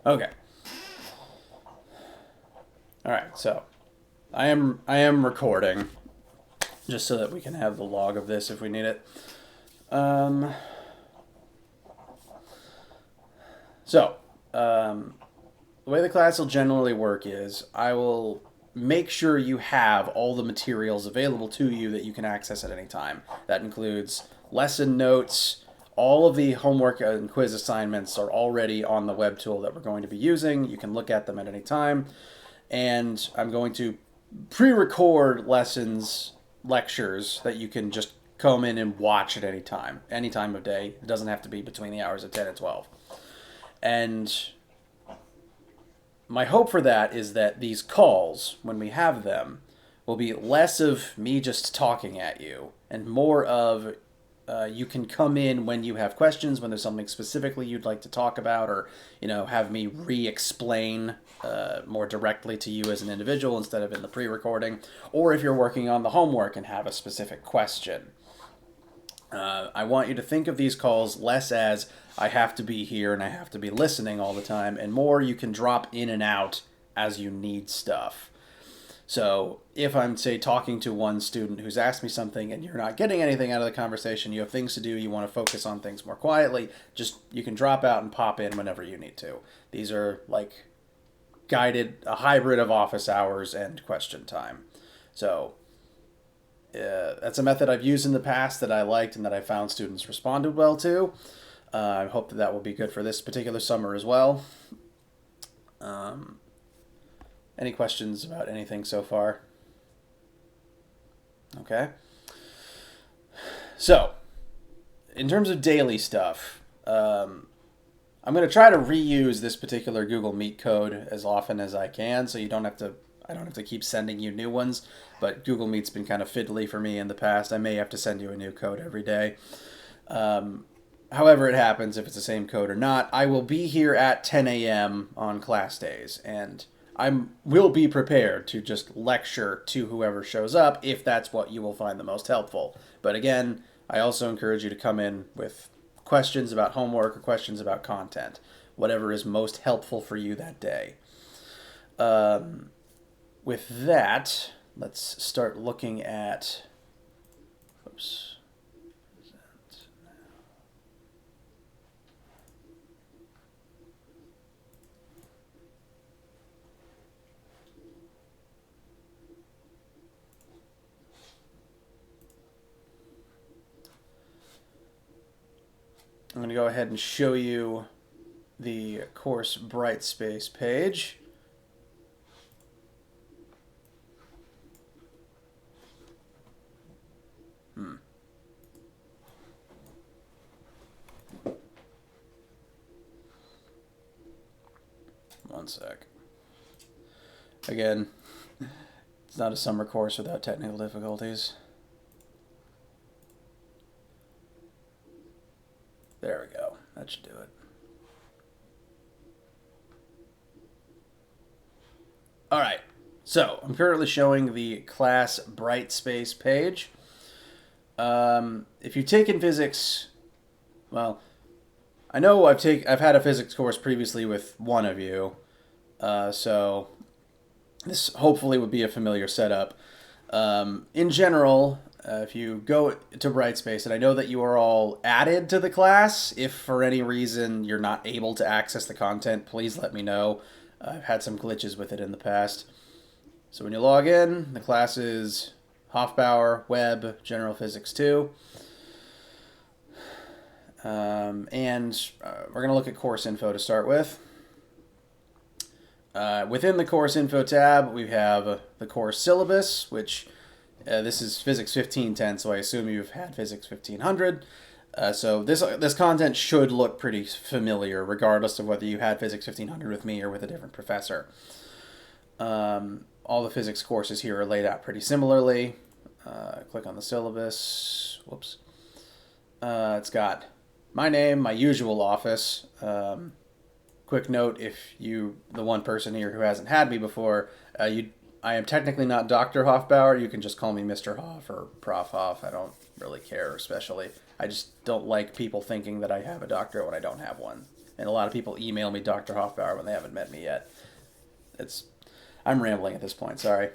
Okay. All right. So, I am recording just so that we can have the log of this if we need it. Um. So, the way the class will generally work is I will make sure you have all the materials available to you that you can access at any time. That includes lesson notes. All of the homework and quiz assignments are already on the web tool that we're going to be using. You can look at them at any time. And I'm going to pre-record lectures that you can just come in and watch at any time of day. It doesn't have to be between the hours of 10 and 12. And my hope for that is that these calls, when we have them, will be less of me just talking at you and more of you can come in when you have questions, when there's something specifically you'd like to talk about, or have me re-explain more directly to you as an individual instead of in the pre-recording, or if you're working on the homework and have a specific question. I want you to think of these calls less as I have to be here and I have to be listening all the time, and more you can drop in and out as you need stuff. So if I'm, say, talking to one student who's asked me something and you're not getting anything out of the conversation, you have things to do, you want to focus on things more quietly, just you can drop out and pop in whenever you need to. These are like a hybrid of office hours and question time. So that's a method I've used in the past that I liked and that I found students responded well to. I hope that will be good for this particular summer as well. Any questions about anything so far? Okay. So, in terms of daily stuff, I'm going to try to reuse this particular Google Meet code as often as I can, so I don't have to keep sending you new ones. But Google Meet's been kind of fiddly for me in the past. I may have to send you a new code every day. However it happens, if it's the same code or not, I will be here at 10 a.m. on class days, and I will be prepared to just lecture to whoever shows up if that's what you will find the most helpful. But again, I also encourage you to come in with questions about homework or questions about content, whatever is most helpful for you that day. With that, let's start looking at. Oops. I'm going to go ahead and show you the course Brightspace page. One sec. Again, it's not a summer course without technical difficulties. There we go. That should do it. All right. So I'm currently showing the class Brightspace page. If you've taken physics, well, I know I've had a physics course previously with one of you, so this hopefully would be a familiar setup. In general, if you go to Brightspace, and I know that you are all added to the class, if for any reason you're not able to access the content, please let me know. I've had some glitches with it in the past. So when you log in, the class is Hofbauer, Web, General Physics 2. And we're going to look at course info to start with. Within the course info tab, we have the course syllabus, which this is Physics 1510, so I assume you've had Physics 1500. So this content should look pretty familiar, regardless of whether you had Physics 1500 with me or with a different professor. All the physics courses here are laid out pretty similarly. Click on the syllabus. Whoops. It's got my name, my usual office. Quick note, if the one person here who hasn't had me before, I am technically not Dr. Hofbauer. You can just call me Mr. Hoff or Prof. Hoff. I don't really care, especially. I just don't like people thinking that I have a doctorate when I don't have one. And a lot of people email me Dr. Hoffbauer when they haven't met me yet. I'm rambling at this point, sorry.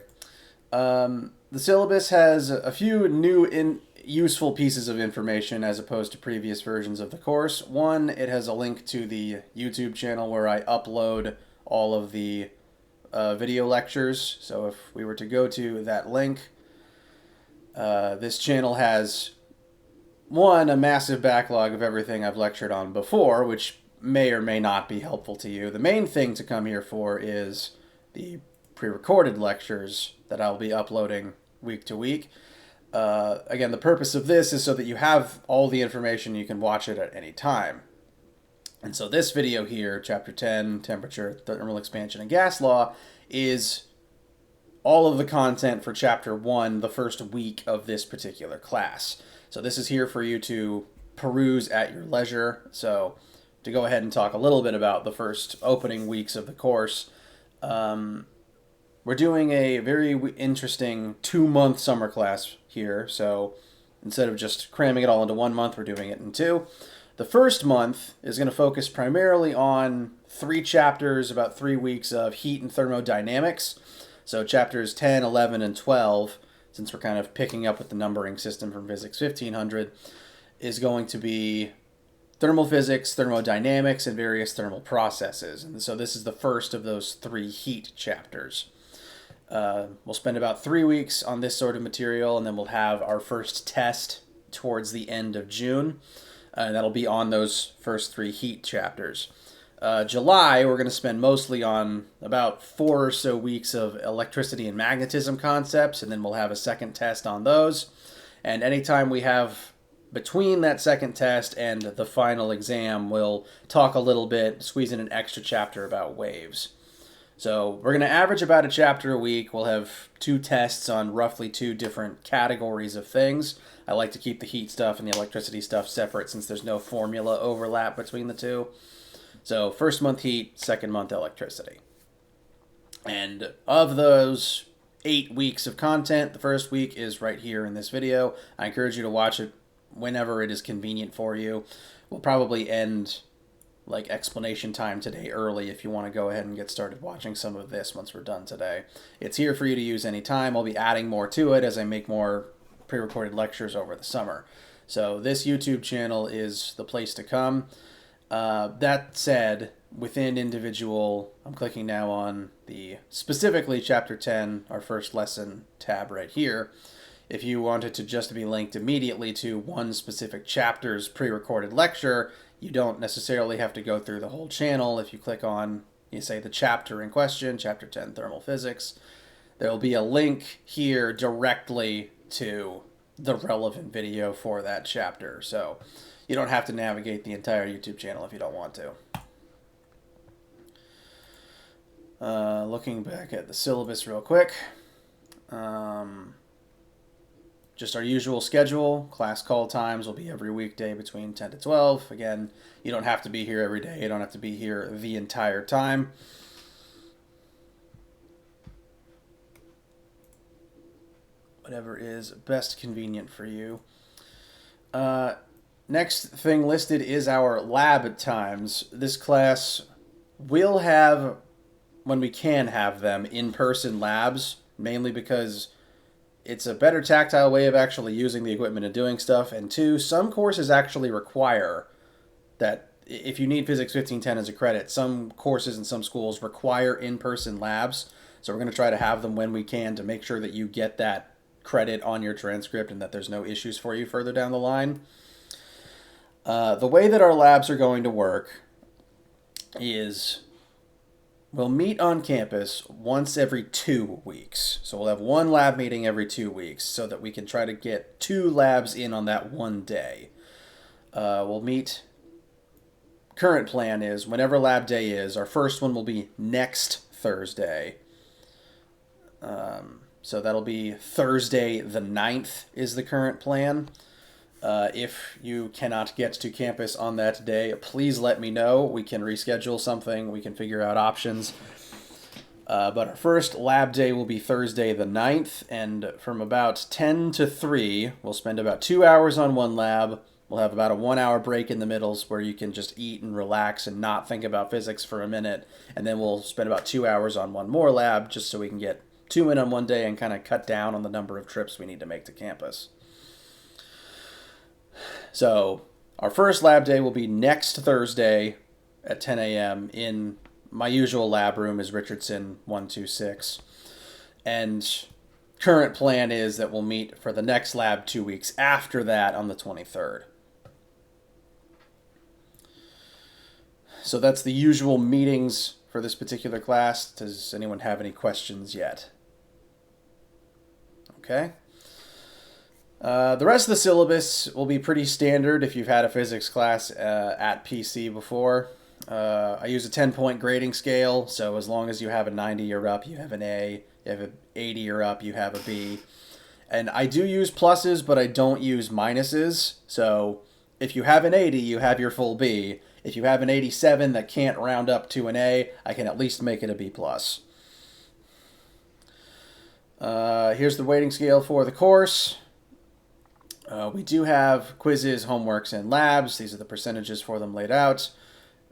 The syllabus has a few new useful pieces of information as opposed to previous versions of the course. One, it has a link to the YouTube channel where I upload all of the video lectures. So if we were to go to that link, this channel has, one, a massive backlog of everything I've lectured on before, which may or may not be helpful to you. The main thing to come here for is the pre-recorded lectures that I'll be uploading week to week. Again, the purpose of this is so that you have all the information, you can watch it at any time. And so this video here, Chapter 10, Temperature, Thermal Expansion, and Gas Law, is all of the content for Chapter 1, the first week of this particular class. So this is here for you to peruse at your leisure. So to go ahead and talk a little bit about the first opening weeks of the course, we're doing a very interesting 2-month summer class here. So instead of just cramming it all into 1 month, we're doing it in 2. The first month is going to focus primarily on 3 chapters, about 3 weeks of heat and thermodynamics. So chapters 10, 11, and 12, since we're kind of picking up with the numbering system from Physics 1500, is going to be thermal physics, thermodynamics, and various thermal processes. And so this is the first of those 3 heat chapters. We'll spend about 3 weeks on this sort of material, and then we'll have our first test towards the end of June. And that'll be on those first 3 heat chapters. July, we're going to spend mostly on about 4 or so weeks of electricity and magnetism concepts, and then we'll have a second test on those. And anytime we have between that second test and the final exam, we'll talk a little bit, squeeze in an extra chapter about waves. So we're going to average about a chapter a week. We'll have 2 tests on roughly 2 different categories of things. I like to keep the heat stuff and the electricity stuff separate since there's no formula overlap between the 2. So first month heat, second month electricity. And of those 8 weeks of content, the first week is right here in this video. I encourage you to watch it whenever it is convenient for you. We'll probably end like explanation time today early if you want to go ahead and get started watching some of this once we're done today. It's here for you to use anytime. I'll be adding more to it as I make more pre-recorded lectures over the summer. So this YouTube channel is the place to come. That said, within individual, I'm clicking now on the specifically Chapter 10, our first lesson tab right here. If you wanted to just be linked immediately to one specific chapter's pre-recorded lecture, you don't necessarily have to go through the whole channel. If you click on, you say the chapter in question, Chapter 10, Thermal Physics, there will be a link here directly to the relevant video for that chapter. So you don't have to navigate the entire YouTube channel if you don't want to. Looking back at the syllabus real quick. Just our usual schedule. Class call times will be every weekday between 10 to 12. Again, you don't have to be here every day. You don't have to be here the entire time. Whatever is best convenient for you. Next thing listed is our lab times. This class will have, when we can have them, in-person labs, mainly because it's a better tactile way of actually using the equipment and doing stuff. And 2, some courses actually require that if you need Physics 1510 as a credit, some courses in some schools require in-person labs. So we're going to try to have them when we can to make sure that you get that credit on your transcript and that there's no issues for you further down the line. The way that our labs are going to work is we'll meet on campus once every 2 weeks. So we'll have 1 lab meeting every 2 weeks so that we can try to get 2 labs in on that one day. We'll meet, current plan is whenever lab day is, our first one will be next Thursday. So that'll be Thursday the 9th is the current plan. If you cannot get to campus on that day, please let me know. We can reschedule something. We can figure out options. But our first lab day will be Thursday the 9th, and from about 10 to 3, we'll spend about 2 hours on one lab, We'll have about a 1 hour break in the middles where you can just eat and relax and not think about physics for a minute. And then we'll spend about 2 hours on one more lab just so we can get 2 in on one day and kind of cut down on the number of trips we need to make to campus. So our first lab day will be next Thursday at 10 a.m. in my usual lab room is Richardson 126. And current plan is that we'll meet for the next lab 2 weeks after that on the 23rd. So that's the usual meetings for this particular class. Does anyone have any questions yet? Okay. The rest of the syllabus will be pretty standard if you've had a physics class at PC before. I use a 10-point grading scale, so as long as you have a 90 or up, you have an A. You have an 80 or up, you have a B. And I do use pluses, but I don't use minuses. So if you have an 80, you have your full B. If you have an 87 that can't round up to an A, I can at least make it a B+. Here's the weighting scale for the course. We do have quizzes, homeworks, and labs. These are the percentages for them laid out.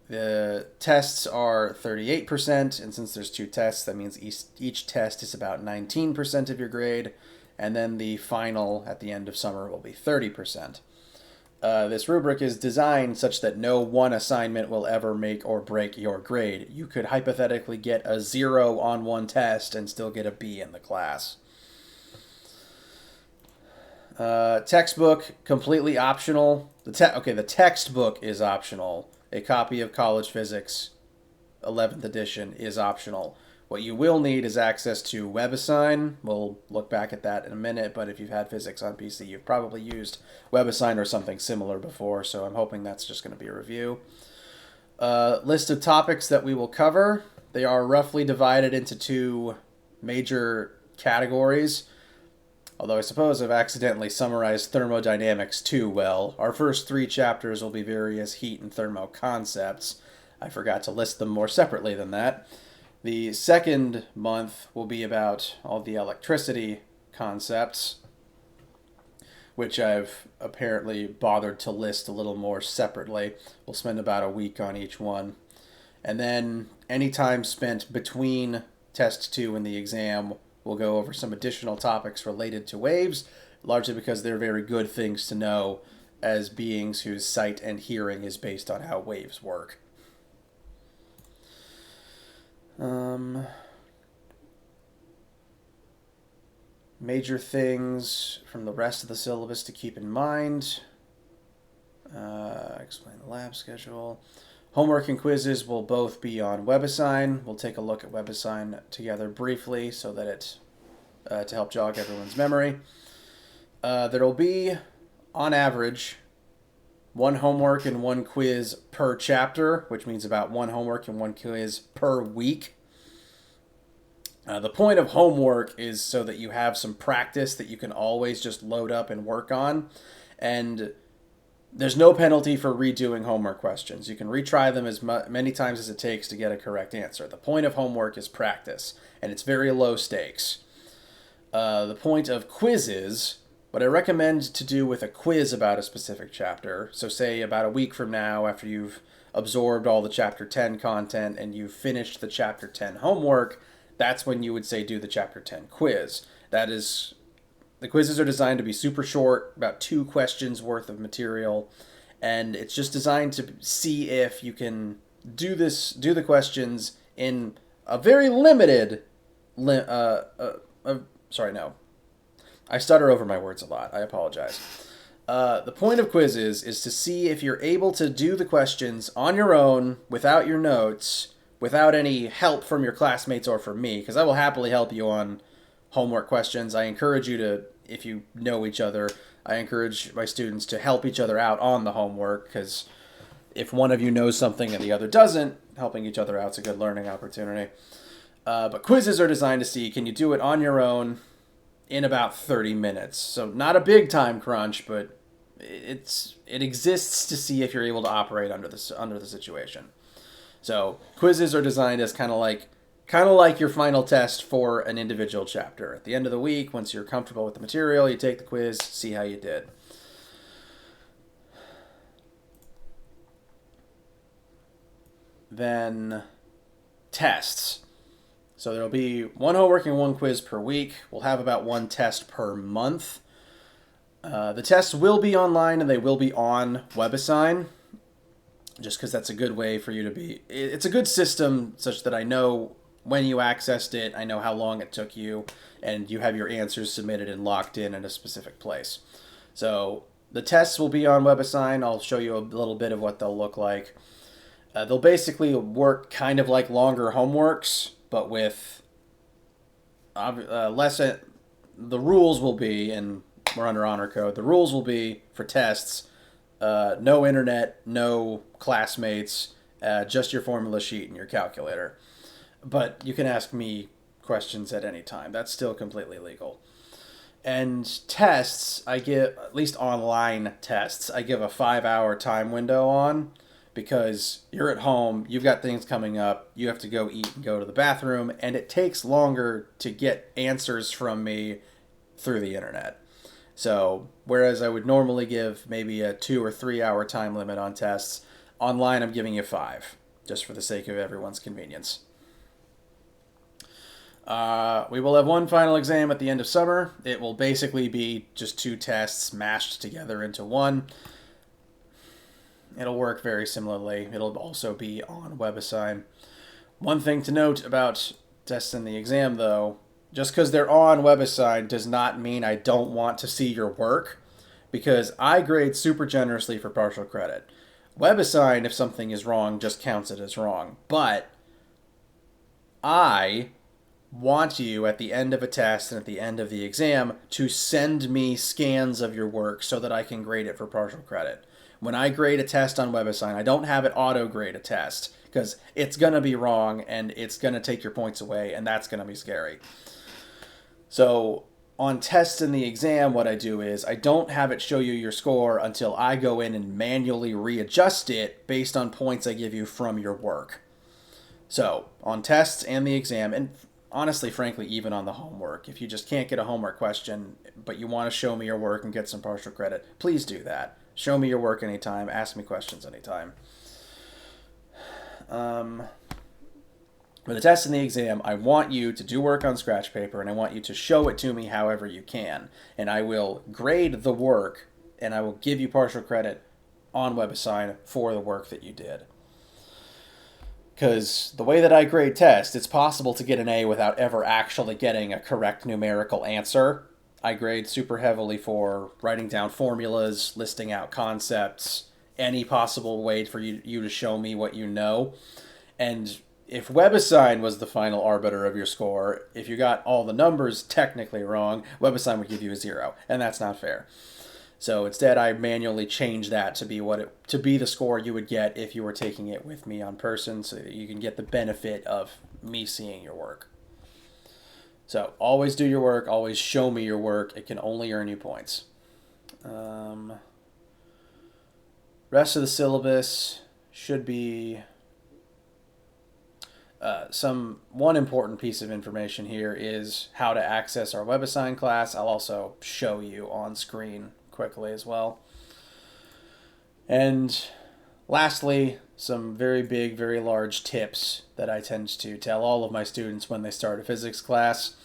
The tests are 38%, and since there's 2 tests, that means each test is about 19% of your grade, and then the final at the end of summer will be 30%. This rubric is designed such that no one assignment will ever make or break your grade. You could hypothetically get a 0 on one test and still get a B in the class. Textbook, completely optional. The textbook is optional. A copy of College Physics 11th edition is optional. What you will need is access to WebAssign. We'll look back at that in a minute, but if you've had physics on PC, you've probably used WebAssign or something similar before, so I'm hoping that's just going to be a review. List of topics that we will cover. They are roughly divided into 2 major categories. Although I suppose I've accidentally summarized thermodynamics too well. Our first 3 chapters will be various heat and thermo concepts. I forgot to list them more separately than that. The second month will be about all the electricity concepts, which I've apparently bothered to list a little more separately. We'll spend about a week on each one. And then any time spent between test 2 and the exam, we'll go over some additional topics related to waves, largely because they're very good things to know as beings whose sight and hearing is based on how waves work. Major things from the rest of the syllabus to keep in mind. Explain the lab schedule. Homework and quizzes will both be on WebAssign. We'll take a look at WebAssign together briefly so that it to help jog everyone's memory. There'll be, on average, 1 homework and 1 quiz per chapter, which means about 1 homework and 1 quiz per week. The point of homework is so that you have some practice that you can always just load up and work on. And there's no penalty for redoing homework questions. You can retry them as many times as it takes to get a correct answer. The point of homework is practice, and it's very low stakes. The point of quizzes, what I recommend to do with a quiz about a specific chapter, so say about a week from now after you've absorbed all the Chapter 10 content and you've finished the Chapter 10 homework, that's when you would say do the Chapter 10 quiz. That is, the quizzes are designed to be super short, about 2 questions worth of material, and it's just designed to see if you can do the questions in a very limited, I stutter over my words a lot. I apologize. The point of quizzes is to see if you're able to do the questions on your own, without your notes, without any help from your classmates or from me, because I will happily help you on homework questions. I encourage you to, if you know each other, I encourage my students to help each other out on the homework, because if one of you knows something and the other doesn't, helping each other out is a good learning opportunity. But quizzes are designed to see, can you do it on your own in about 30 minutes? So not a big time crunch, but it exists to see if you're able to operate under the situation. So quizzes are designed as kind of like your final test for an individual chapter. At the end of the week, once you're comfortable with the material, you take the quiz, see how you did. then tests. So there'll be one homework and one quiz per week. We'll have about one test per month. The tests will be online and they will be on WebAssign, just because that's a good way for you to be. It's a good system such that I know when you accessed it, I know how long it took you, and you have your answers submitted and locked in a specific place. So the tests will be on WebAssign. I'll show you a little bit of what they'll look like. They'll basically work kind of like longer homeworks, but with less. The rules will be, and we're under honor code, the rules will be for tests, no internet, no classmates, just your formula sheet and your calculator. But you can ask me questions at any time. That's still completely legal. And tests, I give, at least online tests, I give a 5-hour time window on, because you're at home, you've got things coming up, you have to go eat and go to the bathroom, and it takes longer to get answers from me through the internet. So, whereas I would normally give maybe a 2 or 3 hour time limit on tests, online I'm giving you 5, just for the sake of everyone's convenience. We will have one final exam at the end of summer. It will basically be just 2 tests mashed together into one. It'll work very similarly. It'll also be on WebAssign. One thing to note about tests and the exam, though, just because they're on WebAssign does not mean I don't want to see your work, because I grade super generously for partial credit. WebAssign, if something is wrong, just counts it as wrong. But I want you at the end of a test and at the end of the exam to send me scans of your work so that I can grade it for partial credit. When I grade a test on WebAssign, I don't have it auto-grade a test, because it's going to be wrong and it's going to take your points away, and that's going to be scary. So on tests in the exam, what I do is I don't have it show you your score until I go in and manually readjust it based on points I give you from your work. So on tests and the exam, and honestly, frankly, even on the homework, if you just can't get a homework question, but you want to show me your work and get some partial credit, please do that. Show me your work anytime. Ask me questions anytime. For the test and the exam, I want you to do work on scratch paper, and I want you to show it to me however you can. And I will grade the work, and I will give you partial credit on WebAssign for the work that you did. Because the way that I grade tests, it's possible to get an A without ever actually getting a correct numerical answer. I grade super heavily for writing down formulas, listing out concepts, any possible way for you to show me what you know. And if WebAssign was the final arbiter of your score, if you got all the numbers technically wrong, WebAssign would give you a 0, and that's not fair. So instead, I manually change that to be the score you would get if you were taking it with me on person, so that you can get the benefit of me seeing your work. So always do your work, always show me your work. It can only earn you points. Rest of the syllabus should be one important piece of information here is how to access our WebAssign class. I'll also show you on screen quickly as well. And lastly, some very big, very large tips that I tend to tell all of my students when they start a physics class.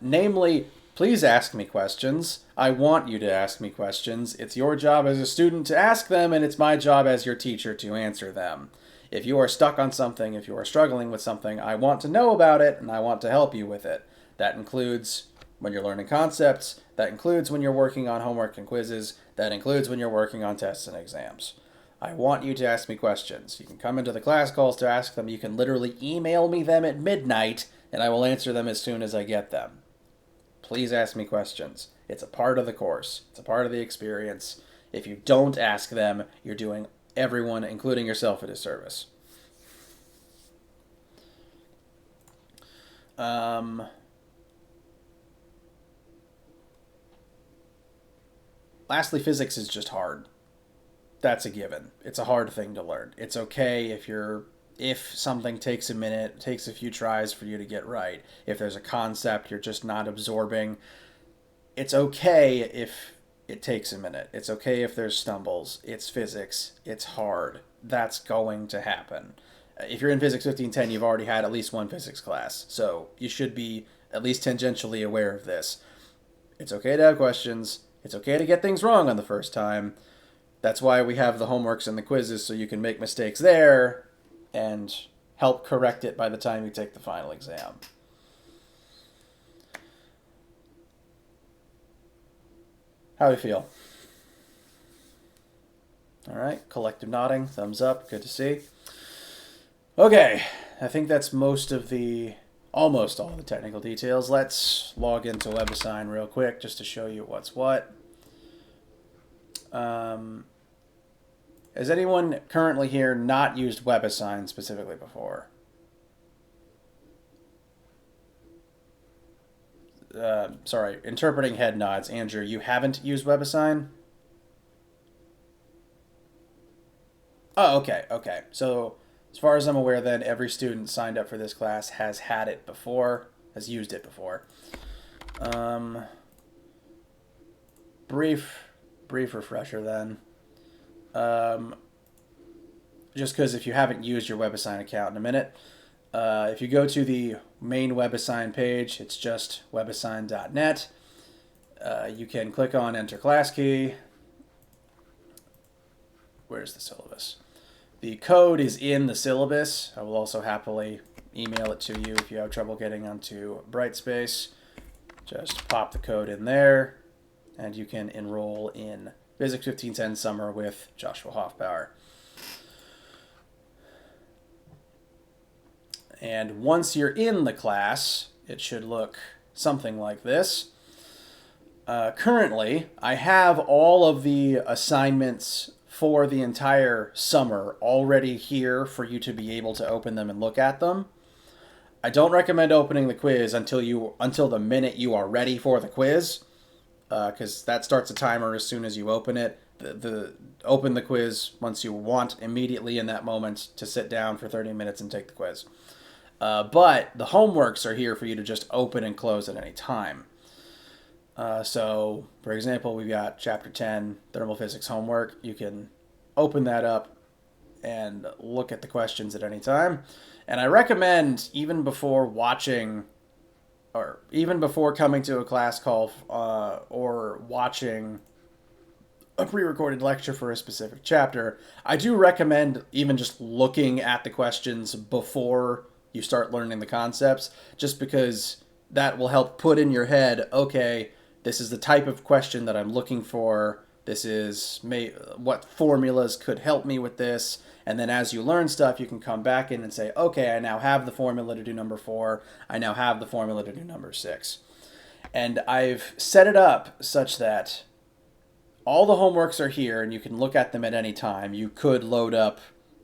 Namely, please ask me questions. I want you to ask me questions. It's your job as a student to ask them, and it's my job as your teacher to answer them. If you are stuck on something, if you are struggling with something, I want to know about it, and I want to help you with it. That includes when you're learning concepts. That includes when you're working on homework and quizzes. That includes when you're working on tests and exams. I want you to ask me questions. You can come into the class calls to ask them. You can literally email me them at midnight, and I will answer them as soon as I get them. Please ask me questions. It's a part of the course. It's a part of the experience. If you don't ask them, you're doing everyone, including yourself, a disservice. Lastly, physics is just hard. That's a given. It's a hard thing to learn. It's okay if something takes a minute, takes a few tries for you to get right. If there's a concept you're just not absorbing, it's okay if it takes a minute. It's okay if there's stumbles. It's physics. It's hard. That's going to happen. if you're in Physics 1510, you've already had at least one physics class. So you should be at least tangentially aware of this. It's okay to have questions. It's okay to get things wrong on the first time. That's why we have the homeworks and the quizzes, so you can make mistakes there and help correct it by the time you take the final exam. How do you feel? All right, collective nodding, thumbs up, good to see. Okay, I think that's almost all the technical details. Let's log into WebAssign real quick just to show you what's what. Has anyone currently here not used WebAssign specifically before? Sorry, interpreting head nods. Andrew, you haven't used WebAssign? Oh, okay, okay. So, as far as I'm aware then, every student signed up for this class has had it before, has used it before. Brief refresher then. Just because if you haven't used your WebAssign account in a minute, if you go to the main WebAssign page, it's just webassign.net. You can click on Enter Class Key. Where's the syllabus? The code is in the syllabus. I will also happily email it to you if you have trouble getting onto Brightspace. Just pop the code in there, and you can enroll in Physics 1510 Summer with Joshua Hoffbauer. And once you're in the class, it should look something like this. Currently, I have all of the assignments for the entire summer already here for you to be able to open them and look at them. I don't recommend opening the quiz until the minute you are ready for the quiz, because that starts a timer as soon as you open it. Open the quiz once you want immediately in that moment to sit down for 30 minutes and take the quiz. But the homeworks are here for you to just open and close at any time. So, for example, we've got Chapter 10, Thermal Physics homework. You can open that up and look at the questions at any time. And I recommend, even before watching, or even before coming to a class call or watching a pre-recorded lecture for a specific chapter, I do recommend even just looking at the questions before you start learning the concepts, just because that will help put in your head, okay, this is the type of question that I'm looking for. This is what formulas could help me with this. And then as you learn stuff, you can come back in and say, okay, I now have the formula to do number 4. I now have the formula to do number 6. And I've set it up such that all the homeworks are here and you can look at them at any time. You could load up,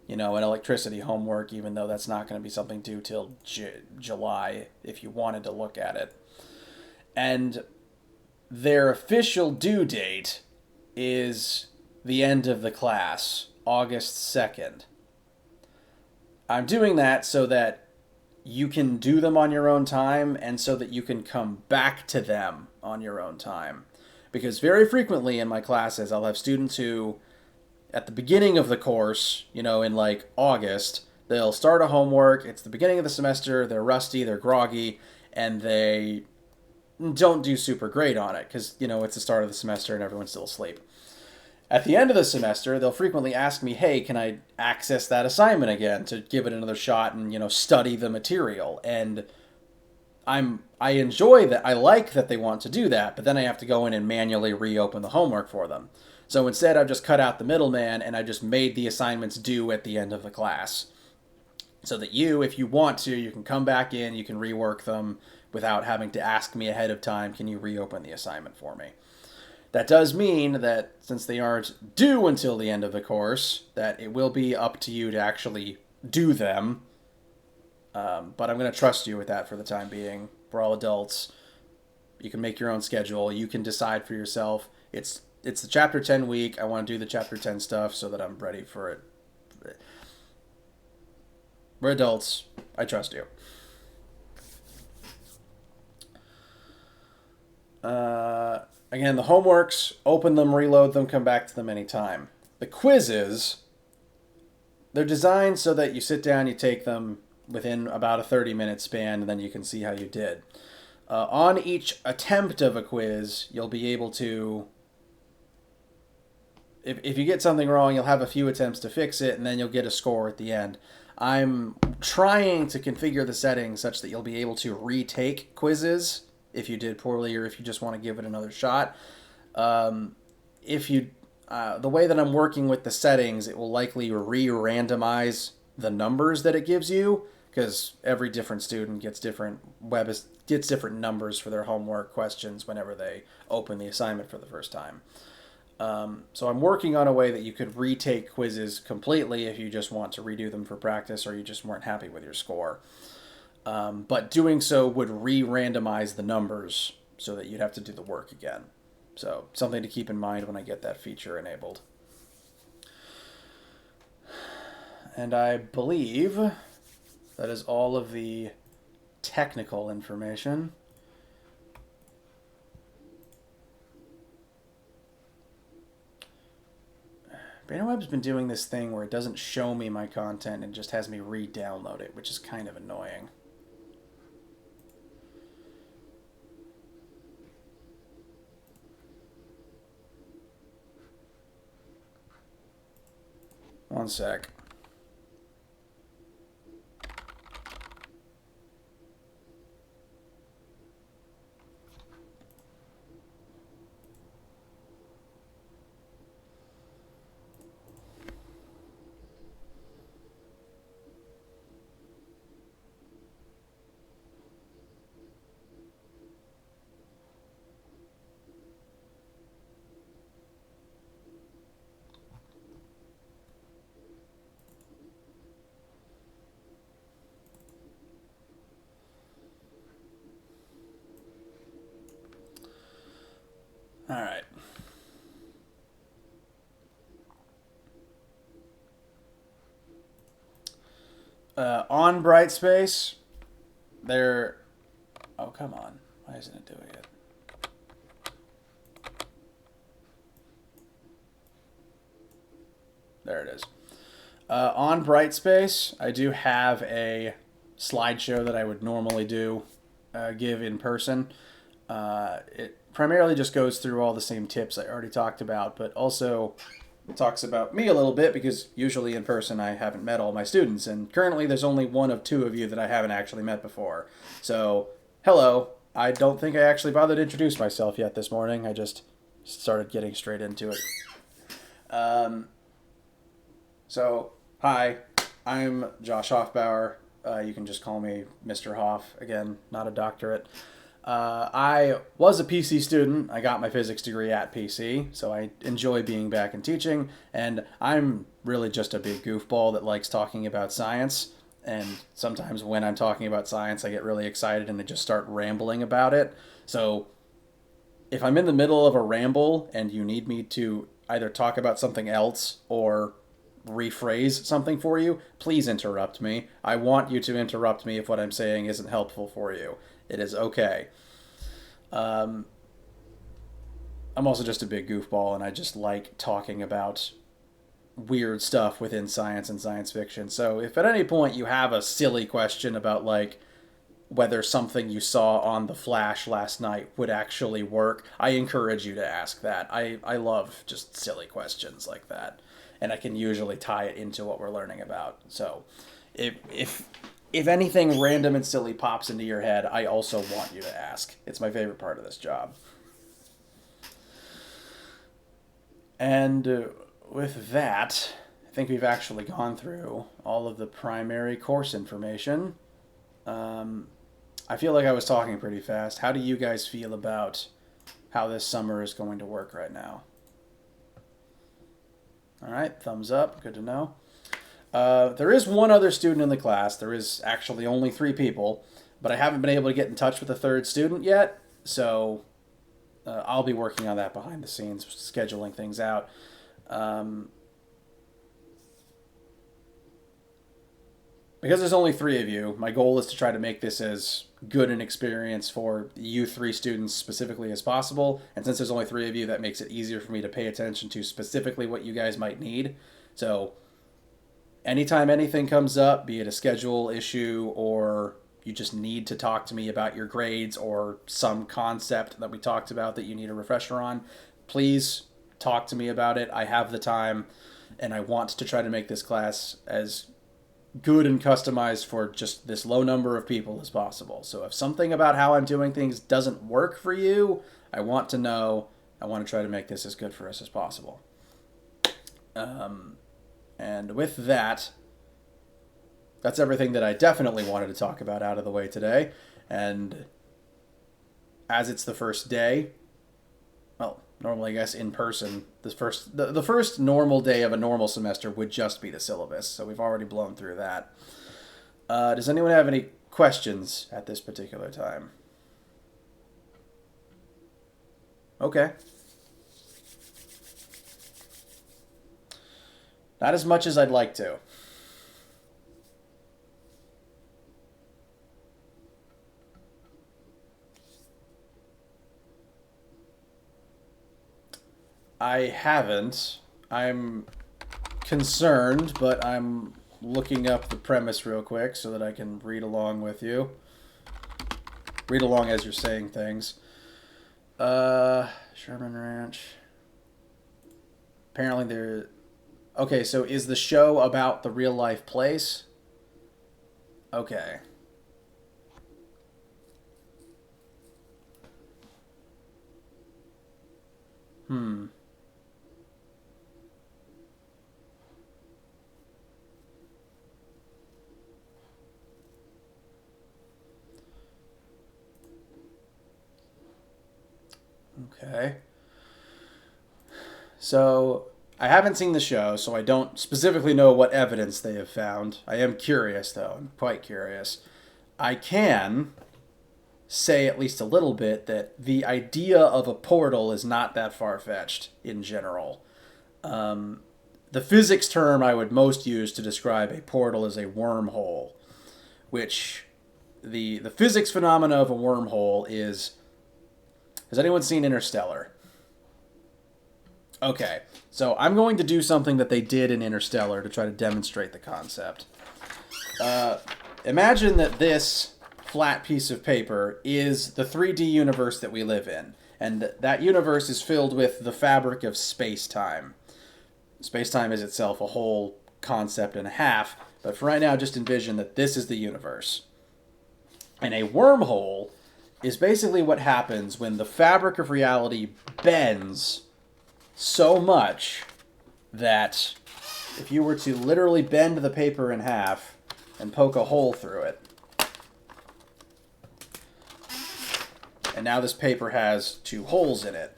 an electricity homework, even though that's not going to be something due till July if you wanted to look at it. And their official due date is the end of the class, August 2nd. I'm doing that so that you can do them on your own time and so that you can come back to them on your own time. Because very frequently in my classes, I'll have students who, at the beginning of the course, in like August, they'll start a homework, it's the beginning of the semester, they're rusty, they're groggy, and they don't do super great on it because, it's the start of the semester and everyone's still asleep. At the end of the semester, they'll frequently ask me, hey, can I access that assignment again to give it another shot and, study the material? And I enjoy that. I like that they want to do that, but then I have to go in and manually reopen the homework for them. So instead, I've just cut out the middleman and I just made the assignments due at the end of the class. So that if you want to, you can come back in, you can rework them without having to ask me ahead of time, can you reopen the assignment for me? That does mean that since they aren't due until the end of the course, that it will be up to you to actually do them. But I'm going to trust you with that for the time being. We're all adults. You can make your own schedule. You can decide for yourself. It's the Chapter 10 week. I want to do the Chapter 10 stuff so that I'm ready for it. We're adults. I trust you. Again, the homeworks, open them, reload them, come back to them anytime. The quizzes, they're designed so that you sit down, you take them within about a 30-minute span, and then you can see how you did. On each attempt of a quiz, you'll be able to, if you get something wrong, you'll have a few attempts to fix it, and then you'll get a score at the end. I'm trying to configure the settings such that you'll be able to retake quizzes if you did poorly or if you just want to give it another shot. If you, the way that I'm working with the settings, it will likely re-randomize the numbers that it gives you, because every different student gets different numbers for their homework questions whenever they open the assignment for the first time. So I'm working on a way that you could retake quizzes completely if you just want to redo them for practice or you just weren't happy with your score. But doing so would re-randomize the numbers so that you'd have to do the work again. So something to keep in mind when I get that feature enabled. And I believe that is all of the technical information. BrainWeb's been doing this thing where it doesn't show me my content and just has me re-download it, which is kind of annoying. One sec. All right. On Brightspace, there... Oh, come on. Why isn't it doing it? There it is. On Brightspace, I do have a slideshow that I would normally give in person. It primarily just goes through all the same tips I already talked about, but also talks about me a little bit because usually in person I haven't met all my students, and currently there's only one of two of you that I haven't actually met before. So, hello. I don't think I actually bothered to introduce myself yet this morning. I just started getting straight into it. So, hi. I'm Josh Hoffbauer. You can just call me Mr. Hoff. Again, not a doctorate. I was a PC student. I got my physics degree at PC, so I enjoy being back in teaching, and I'm really just a big goofball that likes talking about science, and sometimes when I'm talking about science, I get really excited and I just start rambling about it. So if I'm in the middle of a ramble and you need me to either talk about something else or rephrase something for you, please interrupt me. I want you to interrupt me if what I'm saying isn't helpful for you. It is okay. I'm also just a big goofball, and I just like talking about weird stuff within science and science fiction. So if at any point you have a silly question about, like, whether something you saw on The Flash last night would actually work, I encourage you to ask that. I love just silly questions like that, and I can usually tie it into what we're learning about. So if anything random and silly pops into your head, I also want you to ask. It's my favorite part of this job. And with that, I think we've actually gone through all of the primary course information. I feel like I was talking pretty fast. How do you guys feel about how this summer is going to work right now? All right, thumbs up. Good to know. There is one other student in the class. There is actually only 3 people, but I haven't been able to get in touch with the 3rd student yet, so I'll be working on that behind the scenes, scheduling things out. Because there's only 3 of you, my goal is to try to make this as good an experience for you 3 students specifically as possible, and since there's only 3 of you, that makes it easier for me to pay attention to specifically what you guys might need. So anytime anything comes up, be it a schedule issue or you just need to talk to me about your grades or some concept that we talked about that you need a refresher on, please talk to me about it. I have the time, and I want to try to make this class as good and customized for just this low number of people as possible. So if something about how I'm doing things doesn't work for you, I want to know. I want to try to make this as good for us as possible. And with that, that's everything that I definitely wanted to talk about out of the way today. And as it's the first day, well, normally I guess in person, the first normal day of a normal semester would just be the syllabus. So we've already blown through that. Does anyone have any questions at this particular time? Okay. Not as much as I'd like to. I haven't. I'm concerned, but I'm looking up the premise real quick so that I can read along with you. Read along as you're saying things. Sherman Ranch. Apparently there... Okay, so is the show about the real life place? Okay. Okay. So, I haven't seen the show, so I don't specifically know what evidence they have found. I am curious, though. I'm quite curious. I can say at least a little bit that the idea of a portal is not that far-fetched in general. The physics term I would most use to describe a portal is a wormhole, which the physics phenomena of a wormhole is... Has anyone seen Interstellar? Okay, so I'm going to do something that they did in Interstellar to try to demonstrate the concept. Imagine that this flat piece of paper is the 3D universe that we live in, and that universe is filled with the fabric of space-time. Space-time is itself a whole concept and a half, but for right now, just envision that this is the universe. And a wormhole is basically what happens when the fabric of reality bends so much that if you were to literally bend the paper in half and poke a hole through it, and now this paper has two holes in it.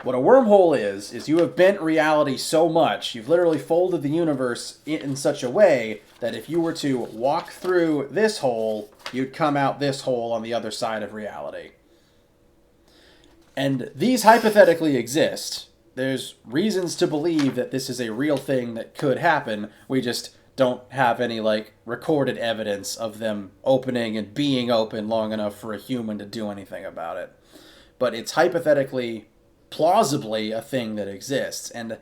What a wormhole is you have bent reality so much, you've literally folded the universe in such a way that if you were to walk through this hole, you'd come out this hole on the other side of reality. And these hypothetically exist. There's reasons to believe that this is a real thing that could happen. We just don't have any, recorded evidence of them opening and being open long enough for a human to do anything about it. But it's hypothetically, plausibly a thing that exists. And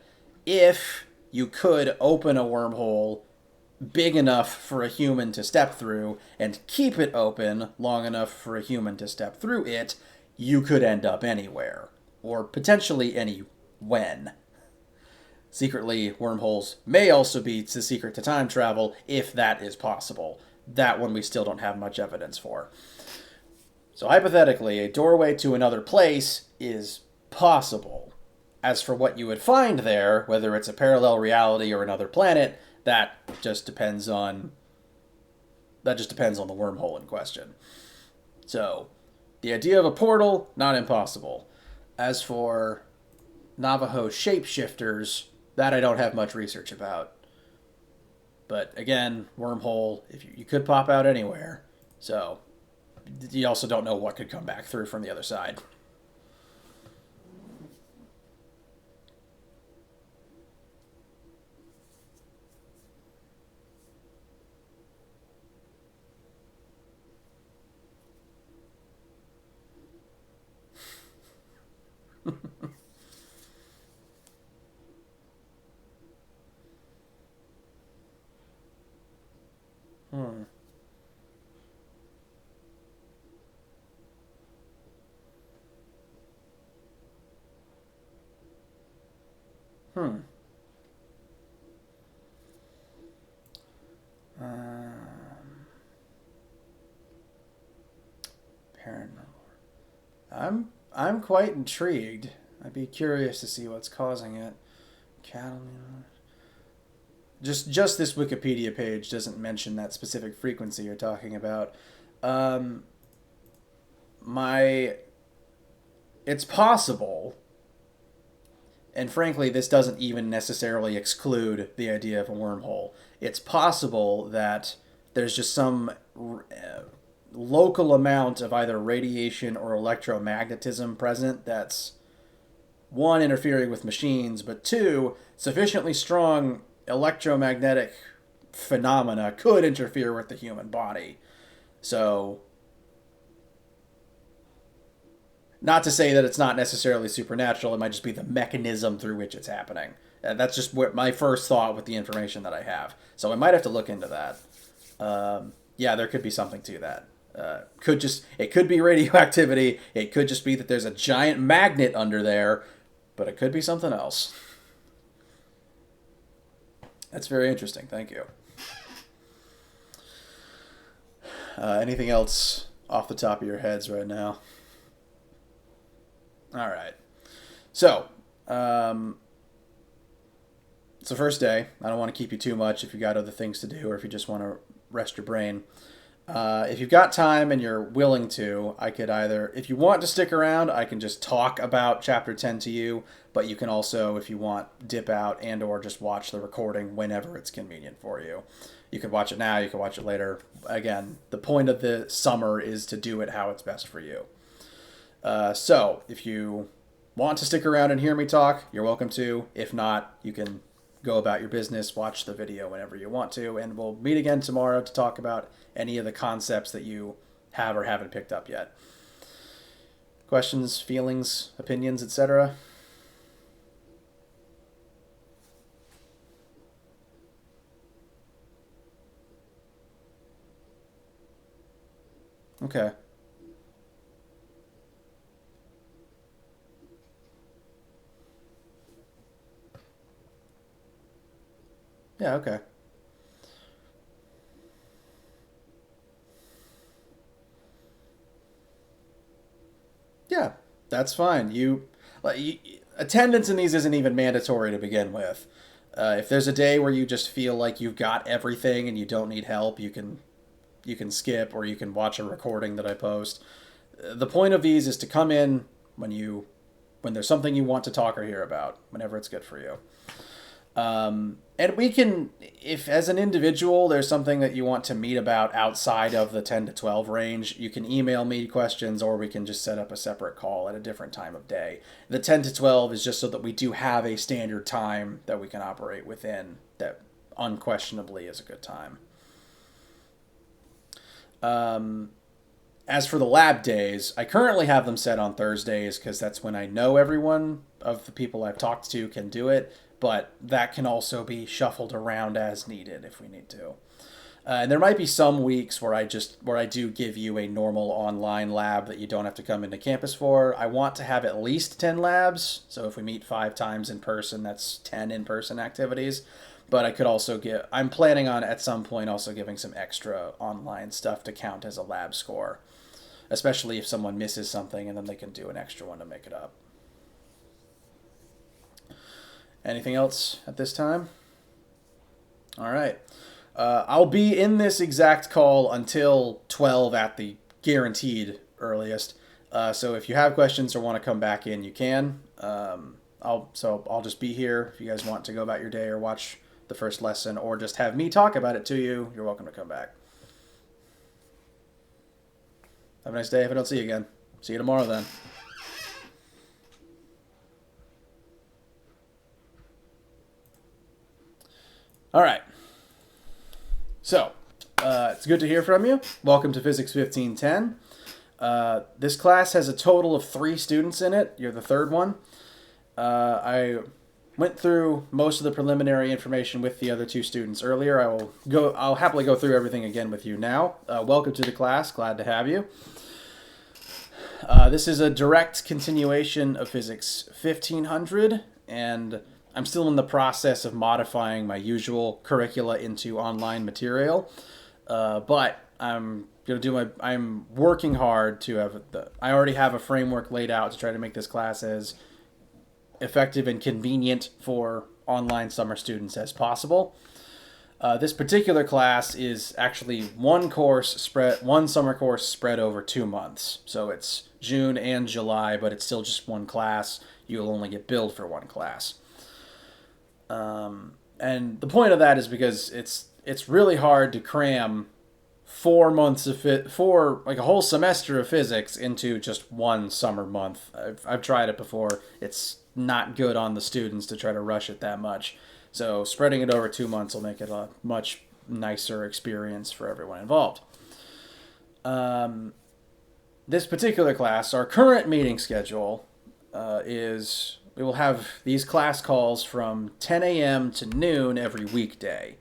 if you could open a wormhole big enough for a human to step through and keep it open long enough for a human to step through it, you could end up anywhere. Or potentially any when. Secretly, wormholes may also be the secret to time travel, if that is possible. That one we still don't have much evidence for. So hypothetically, a doorway to another place is possible. As for what you would find there, whether it's a parallel reality or another planet, that just depends on the wormhole in question. So, the idea of a portal, not impossible. As for Navajo shapeshifters, that I don't have much research about. But again, wormhole, if you could pop out anywhere. So, you also don't know what could come back through from the other side. Hmm. Hmm. Paranormal. I'm quite intrigued. I'd be curious to see what's causing it. Cattle. Just this Wikipedia page doesn't mention that specific frequency you're talking about. Um, my it's possible, and frankly, this doesn't even necessarily exclude the idea of a wormhole. It's possible that there's just some local amount of either radiation or electromagnetism present that's one, interfering with machines, but two, sufficiently strong electromagnetic phenomena could interfere with the human body. So, not to say that it's not necessarily supernatural, it might just be the mechanism through which it's happening. That's just what my first thought with the information that I have. So I might have to look into that. Yeah, there could be something to that. It could be radioactivity. It could just be that there's a giant magnet under there, but it could be something else. That's very interesting. Thank you. Anything else off the top of your heads right now? All right. So, it's the first day. I don't want to keep you too much if you got other things to do or if you just want to rest your brain. If you've got time and you're willing to, I could either, if you want to stick around, I can just talk about Chapter 10 to you, but you can also, if you want, dip out and or just watch the recording whenever it's convenient for you. You could watch it now, you can watch it later. Again, the point of the summer is to do it how it's best for you. So, if you want to stick around and hear me talk, you're welcome to. If not, you can go about your business, watch the video whenever you want to, and we'll meet again tomorrow to talk about any of the concepts that you have or haven't picked up yet. Questions, feelings, opinions, etc.? Okay. Yeah, okay. Yeah, that's fine. Attendance in these isn't even mandatory to begin with. If there's a day where you just feel like you've got everything and you don't need help, you can skip or you can watch a recording that I post. The point of these is to come in when there's something you want to talk or hear about, whenever it's good for you. And we can, if as an individual there's something that you want to meet about outside of the 10 to 12 range, you can email me questions or we can just set up a separate call at a different time of day. The 10 to 12 is just so that we do have a standard time that we can operate within that unquestionably is a good time. As for the lab days, I currently have them set on Thursdays because that's when I know everyone of the people I've talked to can do it, but that can also be shuffled around as needed if we need to. And there might be some weeks where I do give you a normal online lab that you don't have to come into campus for. I want to have at least 10 labs, so if we meet 5 times in person, that's 10 in-person activities. But I could also I'm planning on at some point also giving some extra online stuff to count as a lab score, especially if someone misses something and then they can do an extra one to make it up. Anything else at this time? All right. I'll be in this exact call until 12 at the guaranteed earliest. So if you have questions or want to come back in, you can. I'll just be here. If you guys want to go about your day or watch the first lesson or just have me talk about it to you, you're welcome to come back. Have a nice day if I don't see you again. See you tomorrow then. All right. So, it's good to hear from you. Welcome to Physics 1510. This class has a total of 3 students in it. You're the third one. I went through most of the preliminary information with the other two students earlier. I'll happily go through everything again with you now. Welcome to the class. Glad to have you. This is a direct continuation of Physics 1500, and I'm still in the process of modifying my usual curricula into online material. But I'm working hard to have I already have a framework laid out to try to make this class as effective and convenient for online summer students as possible. This particular class is actually one summer course spread over 2 months. So it's June and July, but it's still just one class. You'll only get billed for one class. And the point of that is because it's really hard to cram 4 months of like a whole semester of physics into just one summer month. I've tried it before. It's not good on the students to try to rush it that much. So spreading it over 2 months will make it a much nicer experience for everyone involved. This particular class, our current meeting schedule is we will have these class calls from 10 a.m. to noon every weekday.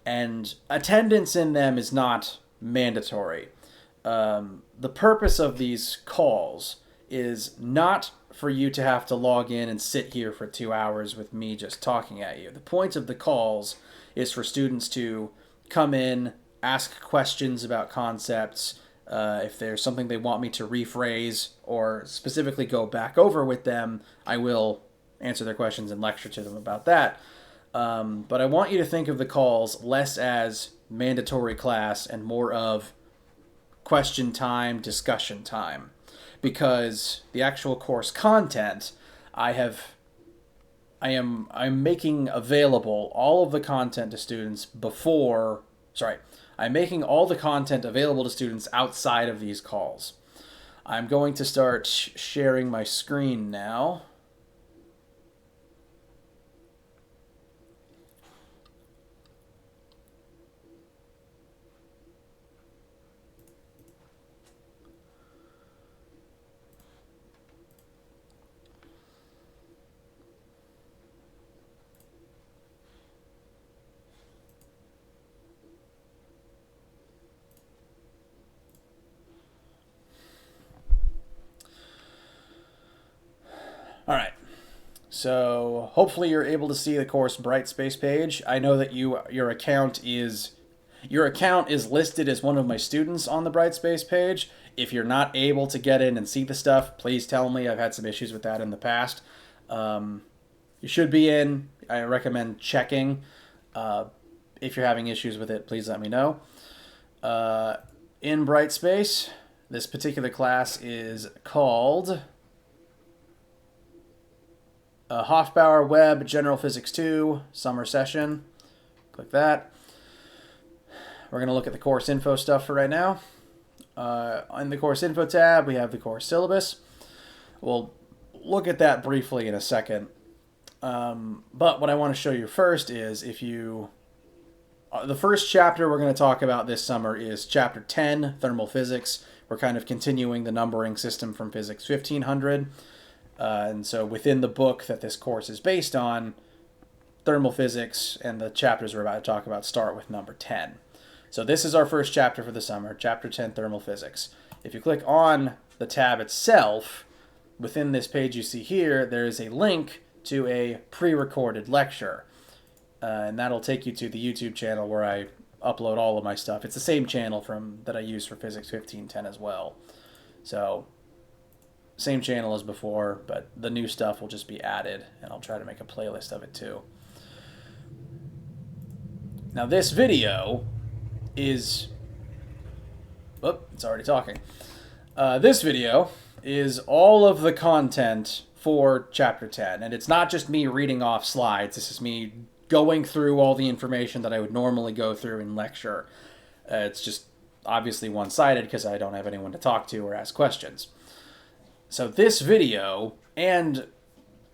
And attendance in them is not mandatory. The purpose of these calls is not for you to have to log in and sit here for 2 hours with me just talking at you. The point of the calls is for students to come in, ask questions about concepts. If there's something they want me to rephrase or specifically go back over with them, I will answer their questions and lecture to them about that. But I want you to think of the calls less as mandatory class and more of question time, discussion time. Because the actual course content, I'm making available all of the content to students I'm making all the content available to students outside of these calls. I'm going to start sharing my screen now. All right. So hopefully you're able to see the course Brightspace page. I know that your account is listed as one of my students on the Brightspace page. If you're not able to get in and see the stuff, please tell me. I've had some issues with that in the past. You should be in. I recommend checking. If you're having issues with it, please let me know. In Brightspace, this particular class is called Hofbauer Web General Physics 2 Summer Session. Click that. We're going to look at the course info stuff for right now. On the course info tab, we have the course syllabus. We'll look at that briefly in a second. But what I want to show you first is the first chapter we're going to talk about this summer is Chapter 10, Thermal Physics. We're kind of continuing the numbering system from Physics 1500. And so within the book that this course is based on, thermal physics and the chapters we're about to talk about start with number 10. So this is our first chapter for the summer, Chapter 10, Thermal Physics. If you click on the tab itself, within this page you see here, there is a link to a pre-recorded lecture. And that'll take you to the YouTube channel where I upload all of my stuff. It's the same channel that I use for Physics 1510 as well. So same channel as before, but the new stuff will just be added, and I'll try to make a playlist of it too. Now this video is... Oh, it's already talking. This video is all of the content for Chapter 10, and it's not just me reading off slides. This is me going through all the information that I would normally go through in lecture. It's just obviously one-sided because I don't have anyone to talk to or ask questions. So this video and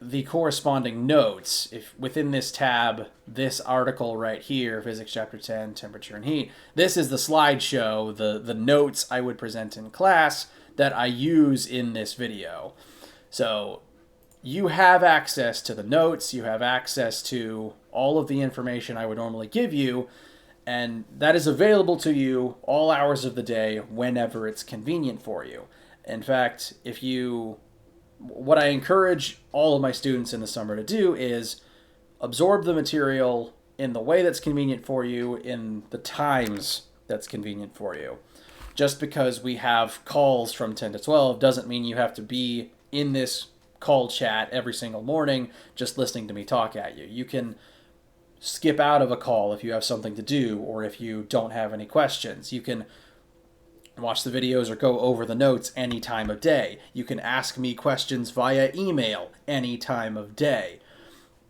the corresponding notes, if within this tab, this article right here, Physics Chapter 10, Temperature and Heat, this is the slideshow, the notes I would present in class that I use in this video. So you have access to the notes, you have access to all of the information I would normally give you, and that is available to you all hours of the day whenever it's convenient for you. In fact, what I encourage all of my students in the summer to do is absorb the material in the way that's convenient for you, in the times that's convenient for you. Just because we have calls from 10 to 12 doesn't mean you have to be in this call chat every single morning just listening to me talk at you. You can skip out of a call if you have something to do or if you don't have any questions. You can watch the videos or go over the notes any time of day. You can ask me questions via email any time of day.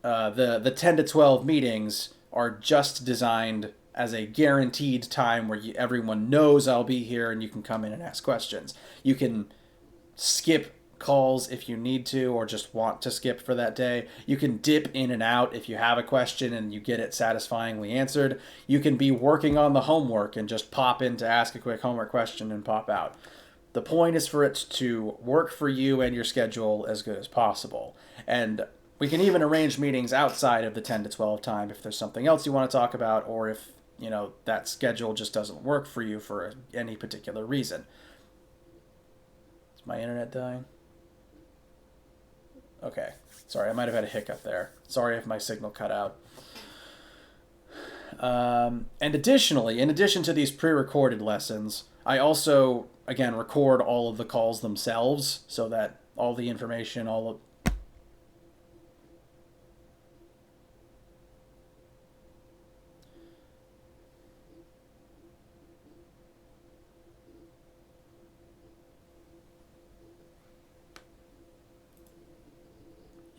The 10 to 12 meetings are just designed as a guaranteed time where everyone knows I'll be here and you can come in and ask questions. You can skip calls if you need to or just want to skip for that day. You can dip in and out if you have a question and you get it satisfyingly answered. You can be working on the homework and just pop in to ask a quick homework question and pop out. The point is for it to work for you and your schedule as good as possible. And we can even arrange meetings outside of the 10 to 12 time if there's something else you want to talk about or if, that schedule just doesn't work for you for any particular reason. Is my internet dying? Okay. Sorry, I might have had a hiccup there. Sorry if my signal cut out. And additionally, in addition to these pre-recorded lessons, I also, again, record all of the calls themselves so that all the information,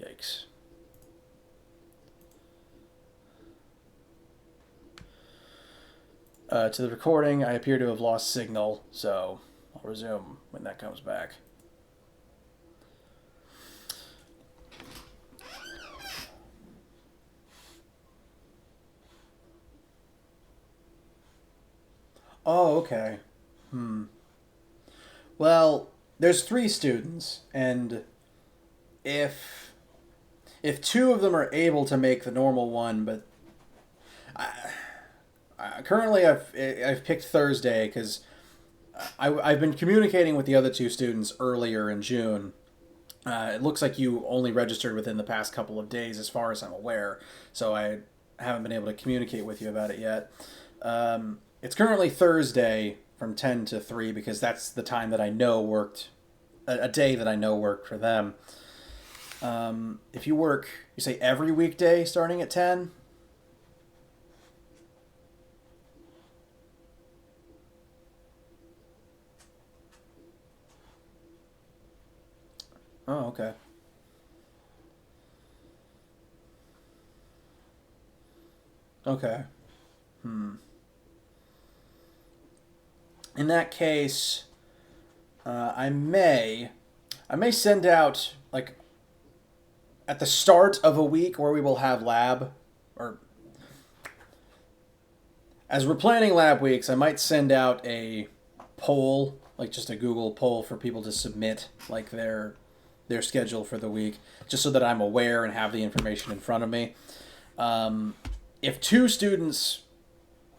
Yikes. To the recording, I appear to have lost signal, so I'll resume when that comes back. Oh, okay. Well, there's 3 students, and if two of them are able to make the normal one, but currently I've picked Thursday because I've been communicating with the other 2 students earlier in June. It looks like you only registered within the past couple of days, as far as I'm aware, so I haven't been able to communicate with you about it yet. It's currently Thursday from 10 to 3 because that's the time that I know worked, a day that I know worked for them. If you work, you say every weekday starting at 10? Oh, okay. Okay. In that case, I may send out, like, at the start of a week where we will have lab, or as we're planning lab weeks, I might send out a poll, like just a Google poll for people to submit, like, their schedule for the week, just so that I'm aware and have the information in front of me. If 2 students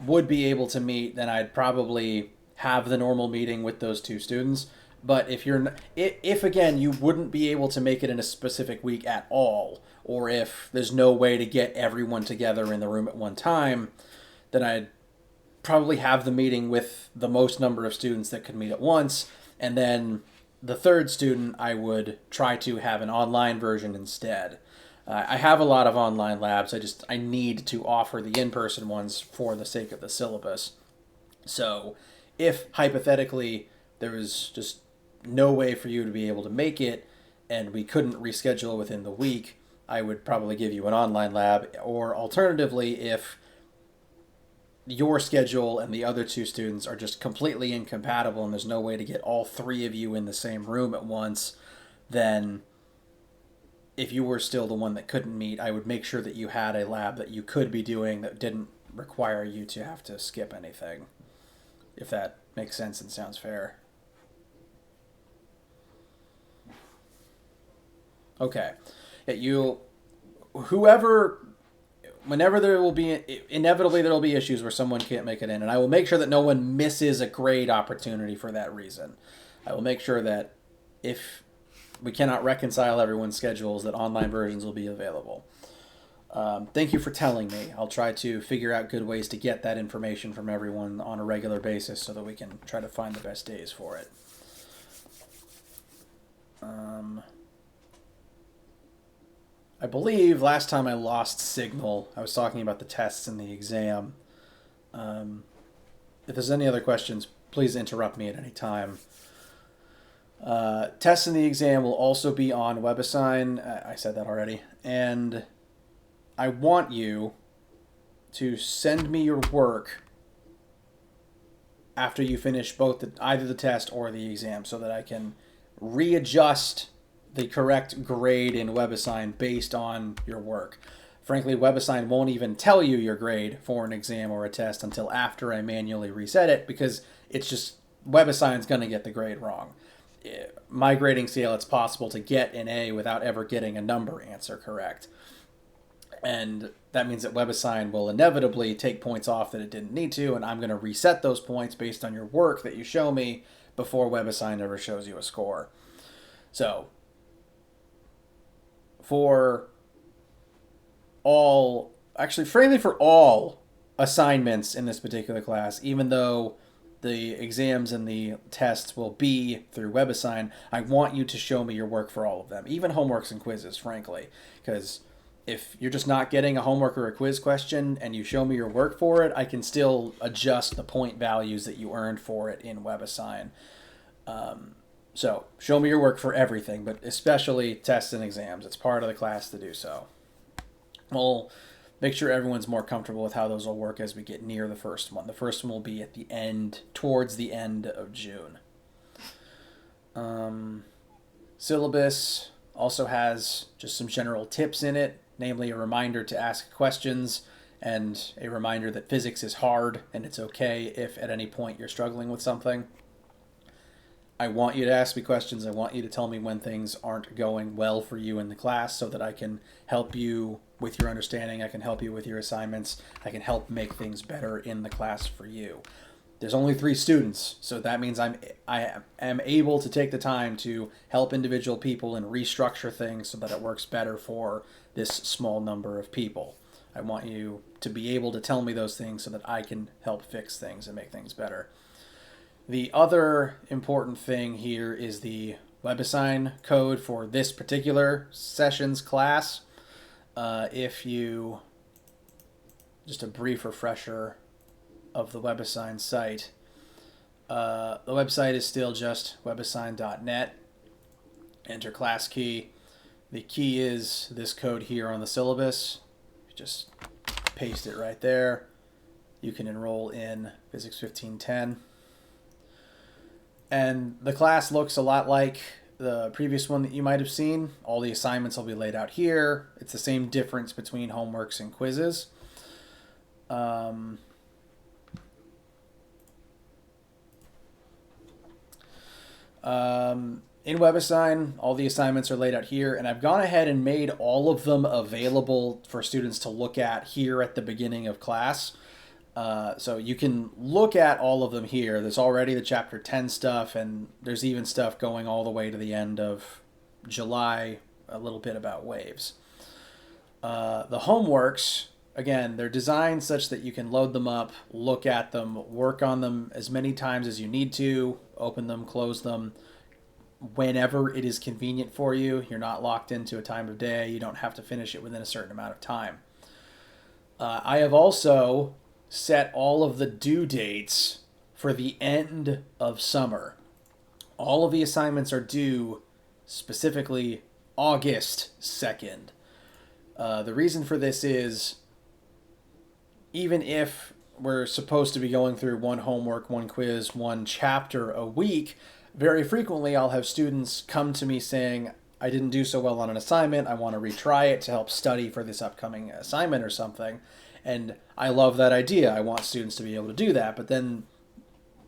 would be able to meet, then I'd probably have the normal meeting with those 2 students. But if again you wouldn't be able to make it in a specific week at all, or if there's no way to get everyone together in the room at one time, then I'd probably have the meeting with the most number of students that could meet at once, and then the 3rd student I would try to have an online version instead. I have a lot of online labs. I need to offer the in-person ones for the sake of the syllabus. So if hypothetically there was just no way for you to be able to make it and we couldn't reschedule within the week, I would probably give you an online lab. Or alternatively, if your schedule and the other 2 students are just completely incompatible and there's no way to get all 3 of you in the same room at once, then if you were still the one that couldn't meet, I would make sure that you had a lab that you could be doing that didn't require you to have to skip anything, if that makes sense and sounds fair. Okay. Yeah, whoever, whenever there will be, inevitably there will be issues where someone can't make it in, and I will make sure that no one misses a grade opportunity for that reason. I will make sure that if we cannot reconcile everyone's schedules, that online versions will be available. Thank you for telling me. I'll try to figure out good ways to get that information from everyone on a regular basis so that we can try to find the best days for it. I believe last time I lost signal, I was talking about the tests and the exam. If there's any other questions, please interrupt me at any time. Tests and the exam will also be on WebAssign. I said that already. And I want you to send me your work after you finish either the test or the exam so that I can readjust the correct grade in WebAssign based on your work. Frankly, WebAssign won't even tell you your grade for an exam or a test until after I manually reset it, because it's just WebAssign's going to get the grade wrong. My grading scale, it's possible to get an A without ever getting a number answer correct. And that means that WebAssign will inevitably take points off that it didn't need to, and I'm going to reset those points based on your work that you show me before WebAssign ever shows you a score. So, for frankly, for all assignments in this particular class, even though the exams and the tests will be through WebAssign, I want you to show me your work for all of them, even homeworks and quizzes, frankly, because if you're just not getting a homework or a quiz question and you show me your work for it, I can still adjust the point values that you earned for it in WebAssign. So show me your work for everything, but especially tests and exams. It's part of the class to do so. We'll make sure everyone's more comfortable with how those will work as we get near the first one. The first one will be at the end, towards the end of June. Syllabus also has just some general tips in it, namely a reminder to ask questions and a reminder that physics is hard and it's okay if at any point you're struggling with something. I want you to ask me questions. I want you to tell me when things aren't going well for you in the class so that I can help you with your understanding. I can help you with your assignments. I can help make things better in the class for you. There's only 3 students, so that means I am able to take the time to help individual people and restructure things so that it works better for this small number of people. I want you to be able to tell me those things so that I can help fix things and make things better. The other important thing here is the WebAssign code for this particular session's class. Just a brief refresher of the WebAssign site. The website is still just webassign.net. Enter class key. The key is this code here on the syllabus. Just paste it right there. You can enroll in Phys1510. And the class looks a lot like the previous one that you might have seen. All the assignments will be laid out here. It's the same difference between homeworks and quizzes. In WebAssign, all the assignments are laid out here, and I've gone ahead and made all of them available for students to look at here at the beginning of class. So you can look at all of them here. There's already the chapter 10 stuff, and there's even stuff going all the way to the end of July, a little bit about waves. The homeworks, again, they're designed such that you can load them up, look at them, work on them as many times as you need to, open them, close them, whenever it is convenient for you. You're not locked into a time of day. You don't have to finish it within a certain amount of time. I have also set all of the due dates for the end of summer. All of the assignments are due specifically August 2nd. The reason for this is, even if we're supposed to be going through one homework, one quiz, one chapter a week, very frequently I'll have students come to me saying, I didn't do so well on an assignment, I want to retry it to help study for this upcoming assignment or something. And I love that idea. I want students to be able to do that. But then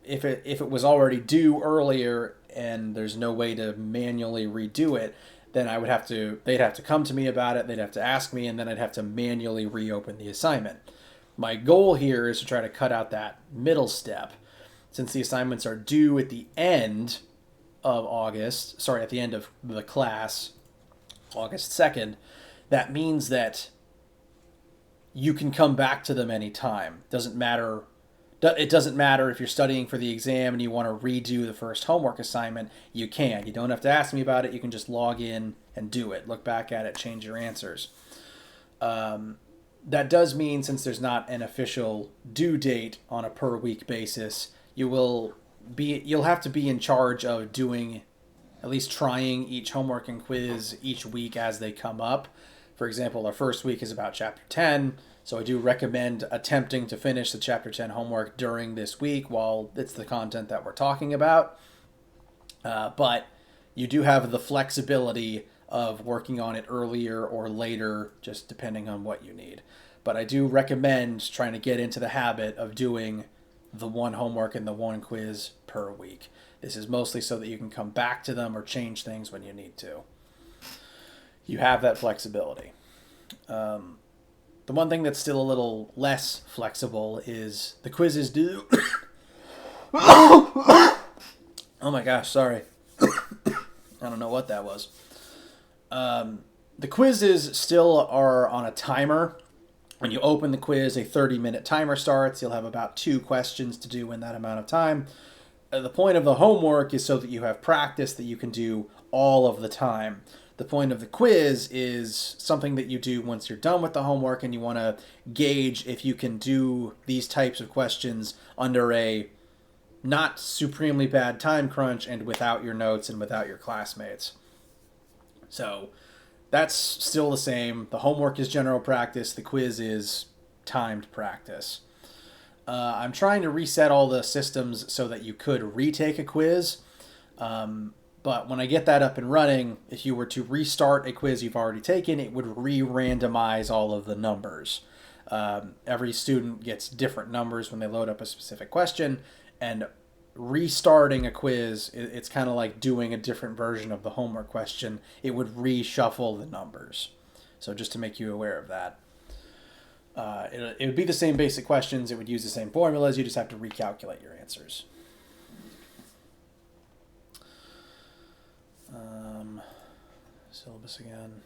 if it was already due earlier and there's no way to manually redo it, then they'd have to come to me about it, they'd have to ask me, and then I'd have to manually reopen the assignment. My goal here is to try to cut out that middle step. Since the assignments are due at the end of at the end of the class, August 2nd, that means that you can come back to them anytime. It doesn't matter if you're studying for the exam and you want to redo the first homework assignment, you can. You don't have to ask me about it. You can just log in and do it. Look back at it, change your answers. That does mean, since there's not an official due date on a per week basis, you'll have to be in charge of doing, at least trying each homework and quiz each week as they come up. For example, our first week is about Chapter 10, so I do recommend attempting to finish the Chapter 10 homework during this week while it's the content that we're talking about. But you do have the flexibility of working on it earlier or later, just depending on what you need. But I do recommend trying to get into the habit of doing the one homework and the one quiz per week. This is mostly so that you can come back to them or change things when you need to. You have that flexibility. The one thing that's still a little less flexible is the quizzes do... Oh my gosh, sorry. I don't know what that was. The quizzes still are on a timer. When you open the quiz, a 30-minute timer starts. You'll have about 2 questions to do in that amount of time. The point of the homework is so that you have practice that you can do all of the time. The point of the quiz is something that you do once you're done with the homework and you want to gauge if you can do these types of questions under a not supremely bad time crunch and without your notes and without your classmates. So that's still the same. The homework is general practice. The quiz is timed practice. I'm trying to reset all the systems so that you could retake a quiz. But when I get that up and running, if you were to restart a quiz you've already taken, it would re-randomize all of the numbers. Every student gets different numbers when they load up a specific question, and restarting a quiz, it's kind of like doing a different version of the homework question. It would reshuffle the numbers. So just to make you aware of that. It would be the same basic questions. It would use the same formulas. You just have to recalculate your answers. Syllabus again.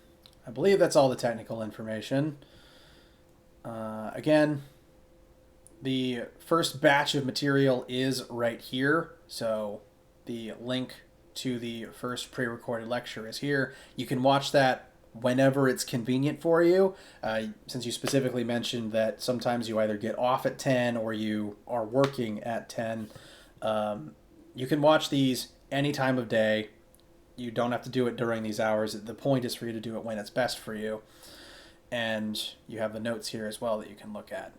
I believe that's all the technical information. Again, the first batch of material is right here. So the link to the first pre-recorded lecture is here. You can watch that whenever it's convenient for you. Since you specifically mentioned that sometimes you either get off at 10 or you are working at 10, you can watch these any time of day. You don't have to do it during these hours. The point is for you to do it when it's best for you. And you have the notes here as well that you can look at.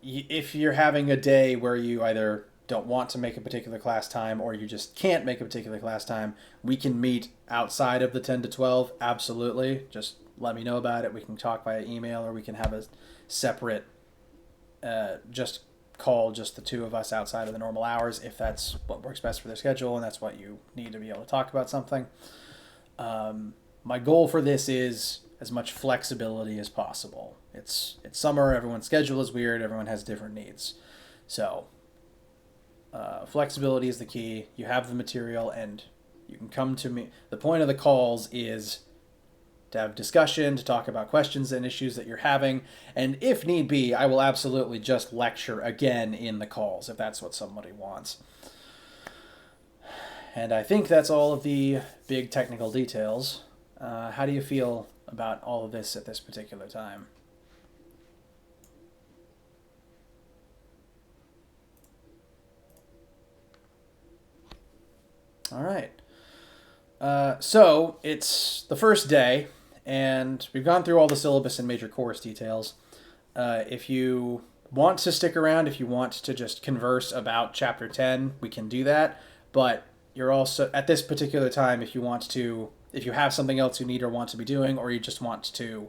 If you're having a day where you either don't want to make a particular class time or you just can't make a particular class time, we can meet outside of the 10 to 12. Absolutely. Just let me know about it. We can talk via email, or we can have a separate just call just the two of us outside of the normal hours if that's what works best for their schedule and that's what you need to be able to talk about something. My goal for this is as much flexibility as possible. It's summer, everyone's schedule is weird, everyone has different needs. So flexibility is the key. You have the material and you can come to me. The point of the calls is to have discussion, to talk about questions and issues that you're having, and if need be, I will absolutely just lecture again in the calls if that's what somebody wants. And I think that's all of the big technical details. How do you feel about all of this at this particular time? All right. So it's the first day, and we've gone through all the syllabus and major course details. If you want to stick around, if you want to just converse about Chapter 10, we can do that. But you're also, at this particular time, if you have something else you need or want to be doing, or you just want to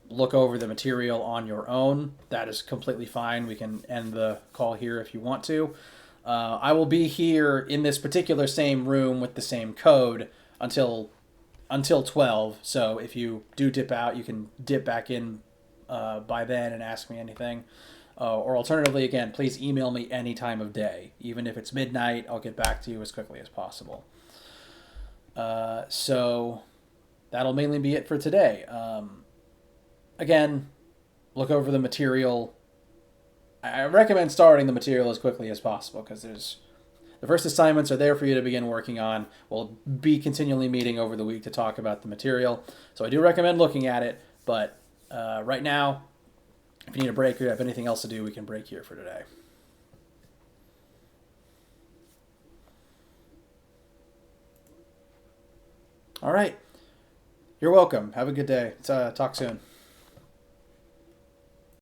look over the material on your own, that is completely fine. We can end the call here if you want to. I will be here in this particular same room with the same code until 12. So if you do dip out, you can dip back in by then and ask me anything. Or alternatively, again, please email me any time of day. Even if it's midnight, I'll get back to you as quickly as possible. So that'll mainly be it for today. Again, look over the material. I recommend starting the material as quickly as possible because the first assignments are there for you to begin working on. We'll be continually meeting over the week to talk about the material. So I do recommend looking at it, but right now, if you need a break or you have anything else to do, we can break here for today. All right. You're welcome. Have a good day. Talk soon.